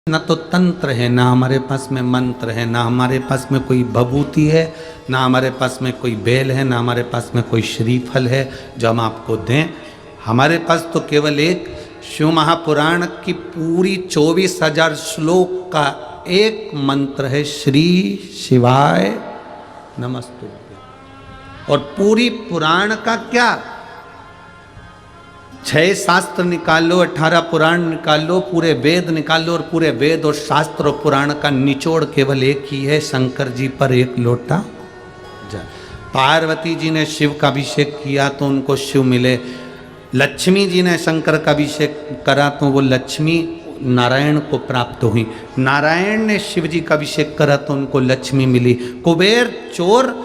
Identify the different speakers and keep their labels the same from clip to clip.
Speaker 1: ना तो तंत्र है, ना हमारे पास में मंत्र है, ना हमारे पास में कोई भभूति है, ना हमारे पास में कोई बेल है, ना हमारे पास में कोई श्रीफल है जो हम आपको दें। हमारे पास तो केवल एक शिव महापुराण की पूरी 24,000 श्लोक का एक मंत्र है, श्री शिवाय नमस्तुभ्यं। और पूरी पुराण का क्या, 6 शास्त्र निकाल लो, 18 पुराण निकाल लो, पूरे वेद निकाल लो, और पूरे वेद और शास्त्र और पुराण का निचोड़ केवल एक ही है, शंकर जी पर एक लोटा जल। पार्वती जी ने शिव का अभिषेक किया तो उनको शिव मिले, लक्ष्मी जी ने शंकर का अभिषेक करा तो वो लक्ष्मी नारायण को प्राप्त हुई, नारायण ने शिव जी का अभिषेक करा तो उनको लक्ष्मी मिली। कुबेर चोर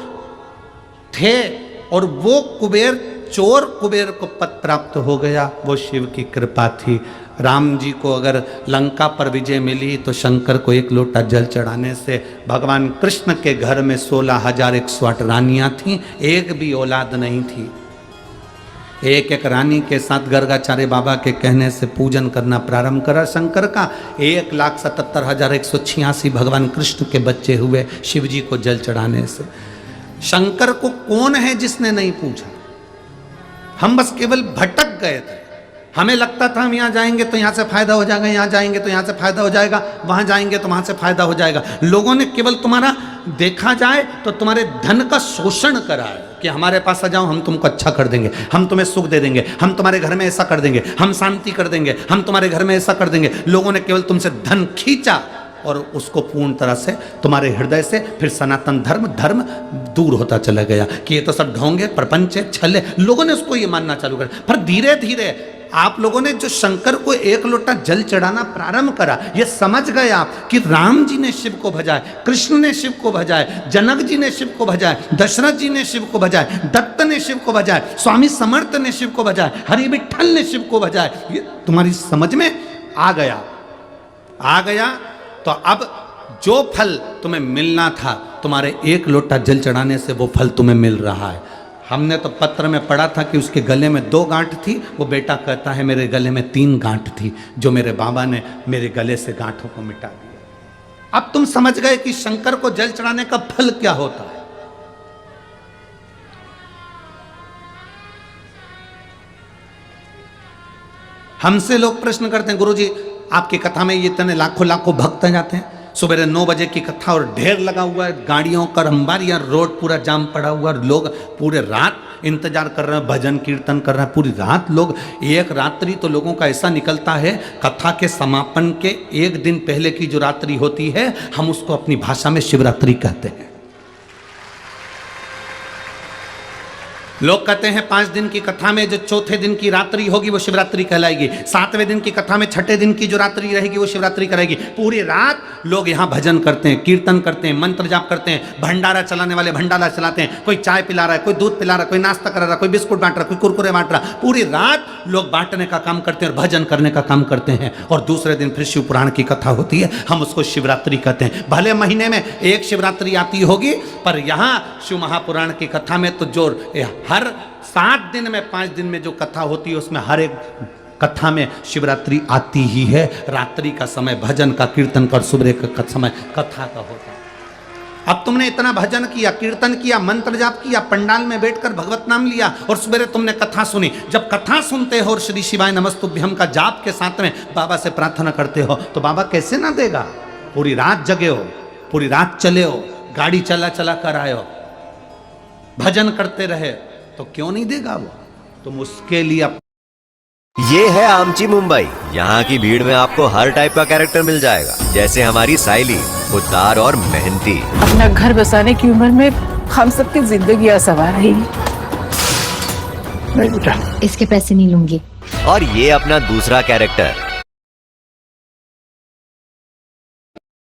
Speaker 1: थे और वो कुबेर चोर कुबेर को पद प्राप्त हो गया, वो शिव की कृपा थी। राम जी को अगर लंका पर विजय मिली तो शंकर को एक लोटा जल चढ़ाने से। भगवान कृष्ण के घर में 16,108 रानियां थीं, एक भी औलाद नहीं थी। एक एक रानी के साथ गर्गाचार्य बाबा के कहने से पूजन करना प्रारंभ करा शंकर का। 1,77,186 भगवान कृष्ण के बच्चे हुए शिव जी को जल चढ़ाने से। शंकर को कौन है जिसने नहीं पूछा, हम बस केवल भटक गए थे। हमें लगता था हम यहाँ जाएंगे तो यहाँ से फायदा हो जाएगा, यहाँ जाएंगे तो यहाँ से फायदा हो जाएगा, वहाँ जाएंगे तो वहाँ से फायदा हो जाएगा। लोगों ने केवल तुम्हारा देखा जाए तो तुम्हारे धन का शोषण करा है कि हमारे पास आ जाओ, हम तुमको अच्छा कर देंगे, हम तुम्हें सुख दे देंगे, हम तुम्हारे घर में ऐसा कर देंगे, हम शांति कर देंगे, हम तुम्हारे घर में ऐसा कर देंगे। लोगों ने केवल तुमसे धन खींचा और उसको पूर्ण तरह से तुम्हारे हृदय से फिर सनातन धर्म दूर होता चला गया कि ये तो सब ढोंगे, प्रपंच है, छल है। लोगों ने उसको ये मानना चालू कर। पर धीरे धीरे आप लोगों ने जो शंकर को एक लोटा जल चढ़ाना प्रारंभ करा, ये समझ गए आप कि राम जी ने शिव को भजाए, कृष्ण ने शिव को भजाए, जनक जी ने शिव को भजाए, दशरथ जी ने शिव को भजाए, दत्त ने शिव को भजाए, स्वामी समर्थ ने शिव को भजाए, हरि विठल ने शिव को भजाए। ये तुम्हारी समझ में आ गया तो अब जो फल तुम्हें मिलना था, तुम्हारे एक लोटा जल चढ़ाने से वो फल तुम्हें मिल रहा है। हमने तो पत्र में पढ़ा था कि उसके गले में 2 गांठ थी, वो बेटा कहता है मेरे गले में 3 गांठ थी, जो मेरे बाबा ने मेरे गले से गांठों को मिटा दिया। अब तुम समझ गए कि शंकर को जल चढ़ाने का फल क्या होता है। हमसे लोग प्रश्न करते हैं, गुरुजी आपकी कथा में ये इतने लाखों भक्त जाते हैं, सुबह 9 बजे की कथा और ढेर लगा हुआ है, गाड़ियों का अंबारियां, रोड पूरा जाम पड़ा हुआ, लोग पूरे रात इंतजार कर रहे हैं, भजन कीर्तन कर रहे हैं पूरी रात लोग। एक रात्रि तो लोगों का ऐसा निकलता है, कथा के समापन के 1 दिन पहले की जो रात्रि होती है, हम उसको अपनी भाषा में शिवरात्रि कहते हैं। लोग कहते हैं 5 दिन की कथा में जो चौथे दिन की रात्रि होगी वो शिवरात्रि कहलाएगी, 7वें दिन की कथा में 6ठे दिन की जो रात्रि रहेगी वो शिवरात्रि कहलाएगी। पूरी रात लोग यहाँ भजन करते हैं, कीर्तन करते हैं, मंत्र जाप करते हैं, भंडारा चलाने वाले भंडारा चलाते हैं, कोई चाय पिला रहा है, कोई दूध पिला रहा है, कोई नाश्ता कर रहा है, कोई बिस्कुट बांट रहा है, कोई कुरकुरे बांट रहा है। पूरी रात लोग बांटने का काम करते हैं और भजन करने का काम करते हैं। और दूसरे दिन फिर शिव पुराण की कथा होती है, हम उसको शिवरात्रि कहते हैं। भले महीने में एक शिवरात्रि आती होगी, पर यहाँ शिव महापुराण की कथा में तो जो हर 7 दिन में 5 दिन में जो कथा होती है उसमें हर एक कथा में शिवरात्रि आती ही है। रात्रि का समय भजन का, कीर्तन का, सुबह का समय कथा का होता है। अब तुमने इतना भजन किया, कीर्तन किया, मंत्र जाप किया, पंडाल में बैठकर भगवत नाम लिया और सुबह तुमने कथा सुनी। जब कथा सुनते हो और श्री शिवाय नमस्तुभ्यं का जाप के साथ में बाबा से प्रार्थना करते हो तो बाबा कैसे ना देगा। पूरी रात जगे हो, पूरी रात चले हो, गाड़ी चला कर आए हो, भजन करते रहे तो क्यों नहीं देगा वो। तुम उसके लिए
Speaker 2: ये है आमची मुंबई। यहाँ की भीड़ में आपको हर टाइप का कैरेक्टर मिल जाएगा, जैसे हमारी साइली, खुददार और मेहनती।
Speaker 3: अपना घर बसाने की उम्र में हम सबकी जिंदगी सवार रही।
Speaker 4: नहीं बेटा,
Speaker 5: इसके पैसे नहीं लूंगी।
Speaker 2: और ये अपना दूसरा कैरेक्टर।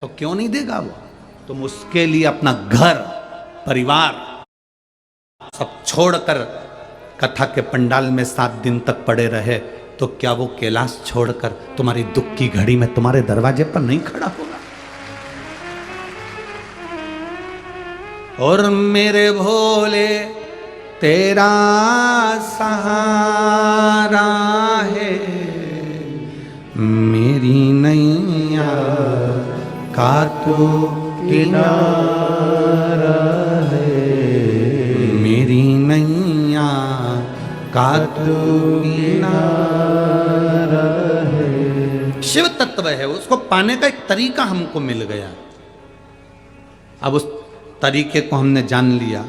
Speaker 1: तो क्यों नहीं देगा वो। तुम उसके लिए अपना घर परिवार सब छोड़कर कथा के पंडाल में 7 दिन तक पड़े रहे तो क्या वो कैलाश छोड़कर तुम्हारी दुख की घड़ी में तुम्हारे दरवाजे पर नहीं खड़ा होगा। और मेरे भोले तेरा सहारा है, मेरी नैया का तो किनारा है, मेरी नैया का तो किनारा है। शिव तत्व है, उसको पाने का एक तरीका हमको मिल गया। अब उस तरीके को हमने जान लिया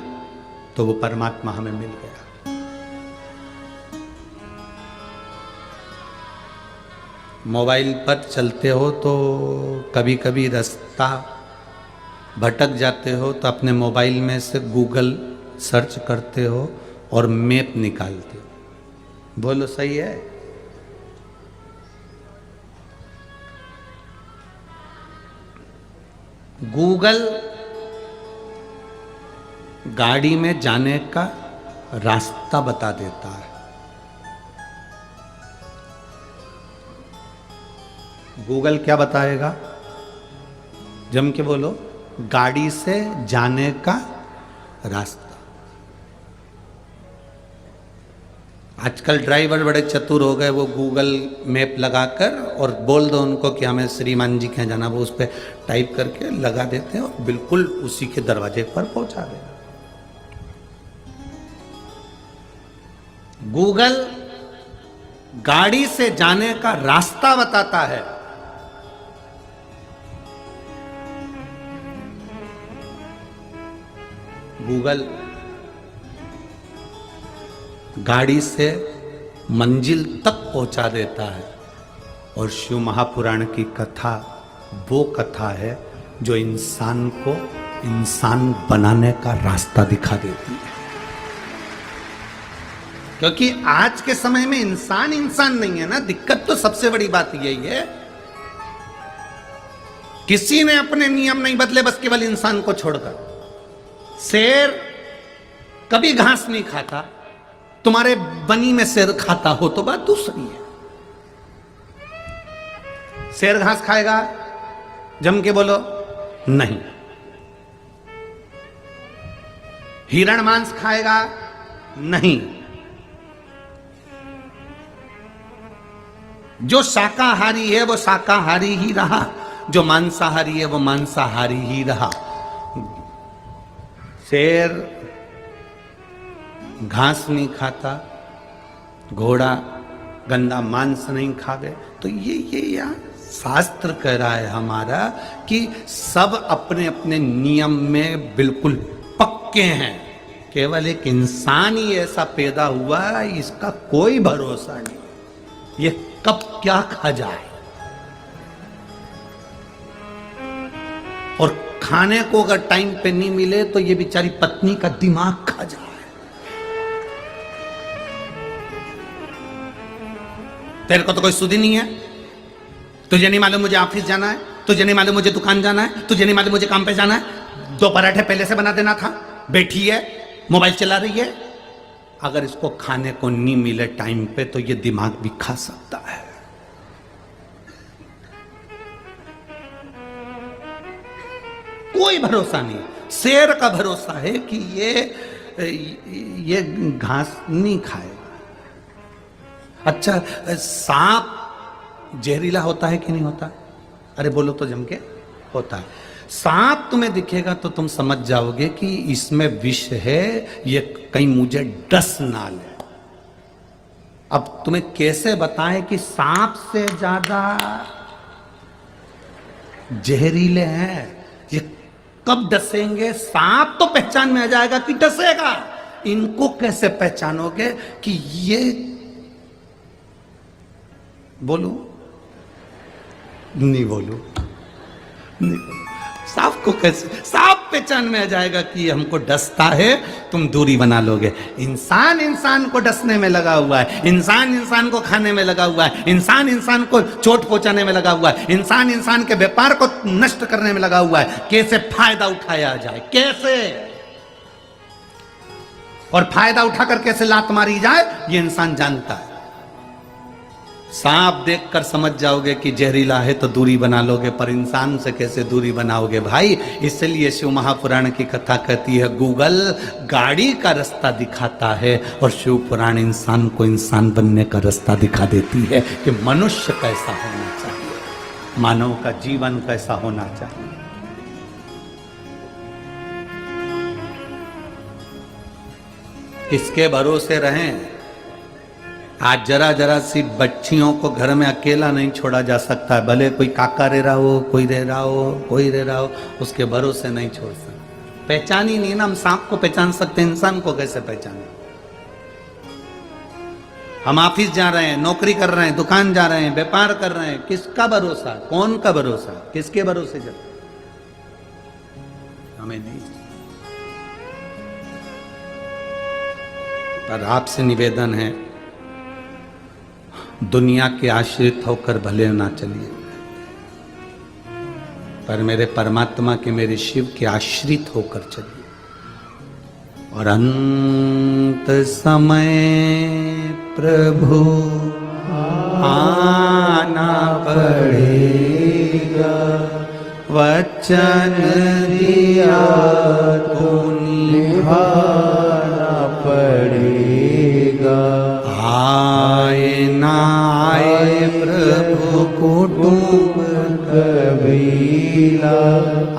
Speaker 1: तो वो परमात्मा हमें मिल गया। मोबाइल पर चलते हो तो कभी कभी रास्ता भटक जाते हो तो अपने मोबाइल में से गूगल सर्च करते हो और मैप निकालते हो। बोलो सही है? गूगल गाड़ी में जाने का रास्ता बता देता है। गूगल क्या बताएगा? जम के बोलो, गाड़ी से जाने का रास्ता। आजकल ड्राइवर बड़े चतुर हो गए, वो गूगल मैप लगाकर और बोल दो उनको कि हमें श्रीमान जी के यहाँ जाना, वो उस पर टाइप करके लगा देते हैं और बिल्कुल उसी के दरवाजे पर पहुंचा देते। गूगल गाड़ी से जाने का रास्ता बताता है। गूगल गाड़ी से मंजिल तक पहुंचा देता है। और शिव महापुराण की कथा वो कथा है जो इंसान को इंसान बनाने का रास्ता दिखा देती है। क्योंकि आज के समय में इंसान इंसान नहीं है ना, दिक्कत तो सबसे बड़ी बात यही है। किसी ने अपने नियम नहीं बदले, बस केवल इंसान को छोड़कर। शेर कभी घास नहीं खाता, तुम्हारे बनी में शेर खाता हो तो बात दूसरी है। शेर घास खाएगा? जम के बोलो, नहीं। हिरण मांस खाएगा? नहीं। जो शाकाहारी है वो शाकाहारी ही रहा, जो मांसाहारी है वो मांसाहारी ही रहा। शेर घास नहीं खाता, घोड़ा गंदा मांस नहीं खावे। तो ये यार शास्त्र कह रहा है हमारा कि सब अपने अपने नियम में बिल्कुल पक्के हैं। केवल एक इंसान ही ऐसा पैदा हुआ, इसका कोई भरोसा नहीं, ये कब क्या खा जाए। और खाने को अगर टाइम पे नहीं मिले तो ये बेचारी पत्नी का दिमाग खा जाए। तेरे को तो कोई सुधी नहीं है, तुझे नहीं मालूम मुझे ऑफिस जाना है, तुझे नहीं मालूम मुझे दुकान जाना है, तुझे नहीं मालूम मुझे काम पे जाना है। 2 पराठे पहले से बना देना था, बैठी है मोबाइल चला रही है। अगर इसको खाने को नहीं मिले टाइम पे तो ये दिमाग भी खा सकता है। कोई भरोसा नहीं। शेर का भरोसा है कि ये घास नहीं खाएगा। अच्छा, सांप जहरीला होता है कि नहीं होता? अरे बोलो तो जम के, होता है। सांप तुम्हें दिखेगा तो तुम समझ जाओगे कि इसमें विष है, ये कहीं मुझे डस ना ले। अब तुम्हें कैसे बताएं कि सांप से ज्यादा जहरीले हैं? ये कब डसेंगे? सांप तो पहचान में आ जाएगा कि डसेगा। इनको कैसे पहचानोगे कि ये, बोलू नहीं बोलू नहीं बोलू। सांप को कैसे, सांप पहचान में आ जाएगा कि हमको डसता है, तुम दूरी बना लोगे। इंसान इंसान को डसने में लगा हुआ है, इंसान इंसान को खाने में लगा हुआ है, इंसान इंसान को चोट पहुंचाने में लगा हुआ है, इंसान इंसान के व्यापार को नष्ट करने में लगा हुआ है। कैसे फायदा उठाया जाए, कैसे, और फायदा उठाकर कैसे लात मारी जाए, ये इंसान जानता है। सांप देखकर समझ जाओगे कि जहरीला है तो दूरी बना लोगे, पर इंसान से कैसे दूरी बनाओगे भाई। इसलिए शिव महापुराण की कथा कहती है गूगल गाड़ी का रास्ता दिखाता है और शिव पुराण इंसान को इंसान बनने का रास्ता दिखा देती है कि मनुष्य कैसा होना चाहिए, मानव का जीवन कैसा होना चाहिए। किसके भरोसे रहें? आज जरा जरा सी बच्चियों को घर में अकेला नहीं छोड़ा जा सकता, भले कोई काका रह रहा हो, कोई रह रहा हो, कोई रह रहा हो, उसके भरोसे नहीं छोड़ सकते। पहचान ही नहीं ना, हम सांप को पहचान सकते, इंसान को कैसे पहचाने? हम ऑफिस जा रहे हैं, नौकरी कर रहे हैं, दुकान जा रहे हैं, व्यापार कर रहे हैं, किसका भरोसा, कौन का भरोसा, किसके भरोसे चल? हमें नहीं। पर आपसे निवेदन है, दुनिया के आश्रित होकर भले ना चलिए, पर मेरे परमात्मा के, मेरे शिव के आश्रित होकर चलिए। और अंत समय प्रभु आना पड़ेगा, वचन दिया तो निभाना पड़ेगा। आए ना आए प्रभु कुटुंब कबीला,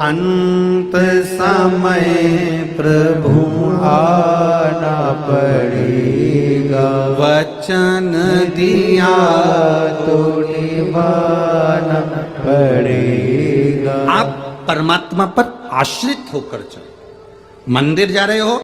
Speaker 1: अंत समय प्रभु आना पड़ेगा, वचन दिया तो निभाना पड़ेगा। आप परमात्मा पर आश्रित होकर चलो। मंदिर जा रहे हो,